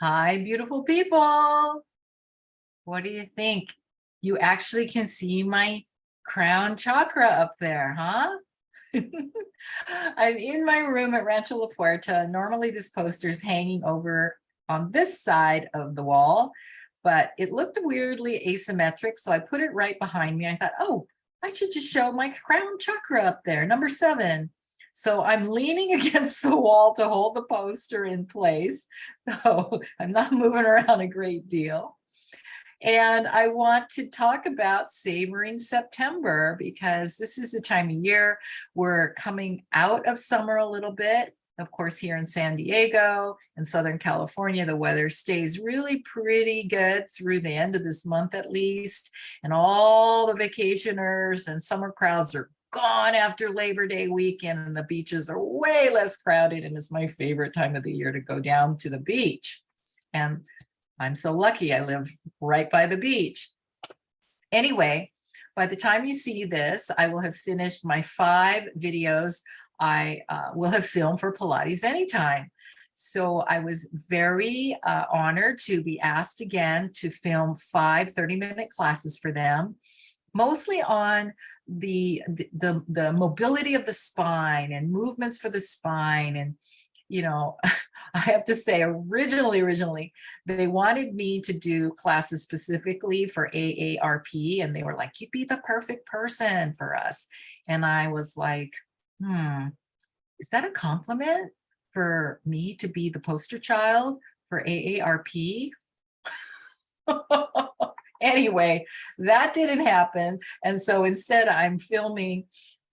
Hi, beautiful people. What do you think? You actually can see my crown chakra up there, huh? I'm in my room at Rancho La Puerta. Normally this poster is hanging over on this side of the wall, but it looked weirdly asymmetric, so I put it right behind me. I thought, oh, I should just show my crown chakra up there, number 7. So I'm leaning against the wall to hold the poster in place. So I'm not moving around a great deal. And I want to talk about Savoring September because this is the time of year we're coming out of summer a little bit. Of course, here in San Diego and Southern California, the weather stays really pretty good through the end of this month at least. And all the vacationers and summer crowds are gone after Labor Day weekend, and the beaches are way less crowded. And it's my favorite time of the year to go down to the beach. And I'm so lucky I live right by the beach. Anyway, by the time you see this, I will have finished my 5 videos I will have filmed for Pilates Anytime. So I was very honored to be asked again to film 5 30-minute classes for them, mostly on the mobility of the spine and movements for the spine. And you know, I have to say, originally, they wanted me to do classes specifically for AARP, and they were like, you'd be the perfect person for us. And I was like, is that a compliment for me to be the poster child for AARP? Anyway, that didn't happen. And so instead, I'm filming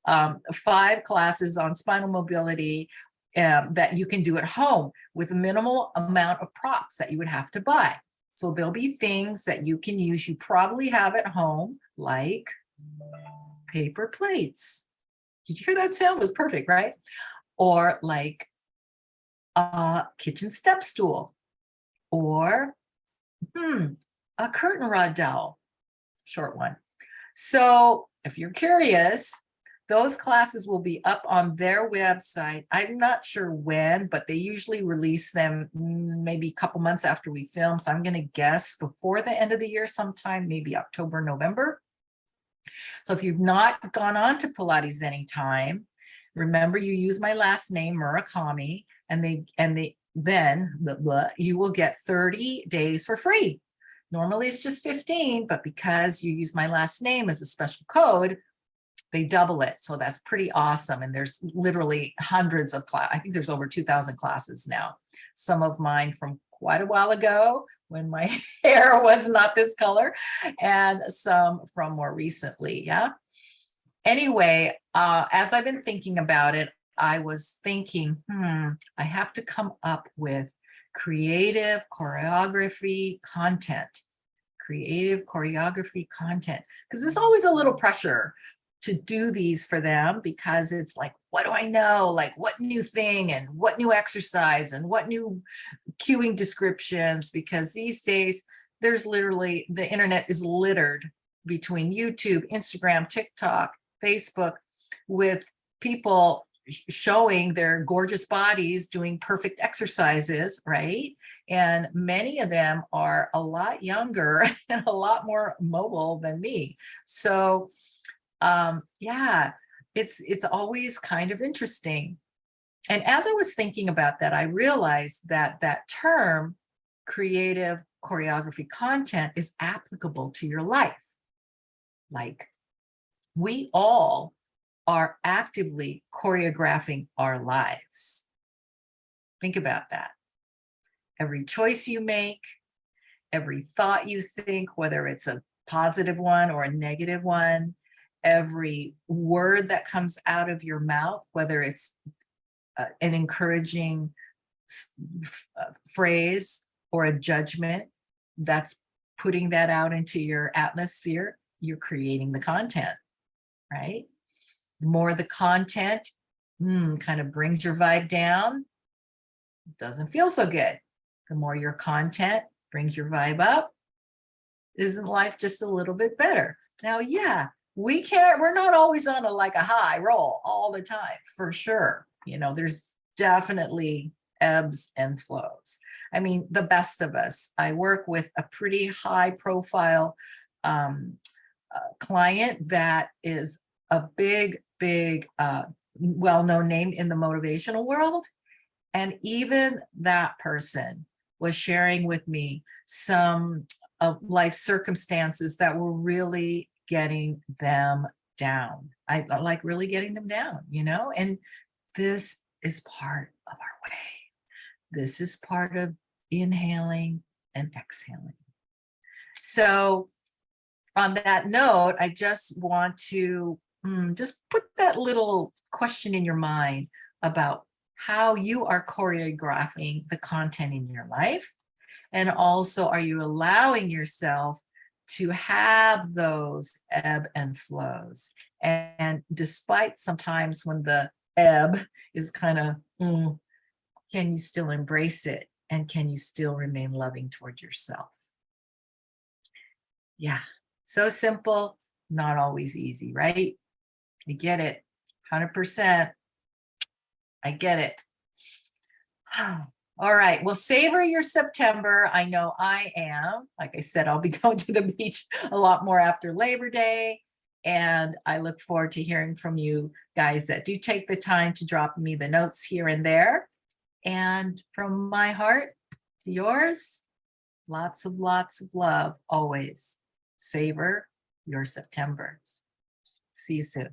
5 classes on spinal mobility that you can do at home with a minimal amount of props that you would have to buy. So there'll be things that you can use, you probably have at home, like paper plates. Did you hear that sound? It was perfect, right? Or like a kitchen step stool, or a curtain rod dowel, short one. So if you're curious, those classes will be up on their website. I'm not sure when, but they usually release them maybe a couple months after we film. So I'm going to guess before the end of the year sometime, maybe October, November. So if you've not gone on to Pilates Anytime, remember you use my last name, Murakami, and then you will get 30 days for free. Normally it's just 15, but because you use my last name as a special code, they double it. So that's pretty awesome. And there's literally hundreds of classes. I think there's over 2,000 classes now. Some of mine from quite a while ago when my hair was not this color, and some from more recently. Yeah. Anyway, as I've been thinking about it, I was thinking, I have to come up with creative choreography content. Creative choreography content, because there's always a little pressure to do these for them, because it's like, what do I know? Like, what new thing and what new exercise and what new cueing descriptions? Because these days, there's literally, the internet is littered between YouTube, Instagram, TikTok, Facebook, with people showing their gorgeous bodies doing perfect exercises, right? And many of them are a lot younger and a lot more mobile than me. So yeah, it's always kind of interesting. And as I was thinking about that, I realized that that term, creative choreography content, is applicable to your life. Like, we all are actively choreographing our lives. Think about that. Every choice you make, every thought you think, whether it's a positive one or a negative one, every word that comes out of your mouth, whether it's an encouraging phrase or a judgment, that's putting that out into your atmosphere, you're creating the content, right? The more the content kind of brings your vibe down, it doesn't feel so good. The more your content brings your vibe up, isn't life just a little bit better? Now, yeah, we're not always on a high roll all the time, for sure. You know, there's definitely ebbs and flows. I mean, the best of us. I work with a pretty high profile client that is a big, well-known name in the motivational world. And even that person was sharing with me some of life circumstances that were really getting them down. I like really getting them down, you know, and this is part of our way. This is part of inhaling and exhaling. So on that note, I just want to just put that little question in your mind about how you are choreographing the content in your life. And also, are you allowing yourself to have those ebb and flows? And despite sometimes when the ebb is kind of, can you still embrace it? And can you still remain loving toward yourself? Yeah, so simple, not always easy, right? I get it, 100%. I get it. All right, well, savor your September. I know I am. Like I said, I'll be going to the beach a lot more after Labor Day. And I look forward to hearing from you guys that do take the time to drop me the notes here and there. And from my heart to yours, lots of love always. Savor your September. See you soon.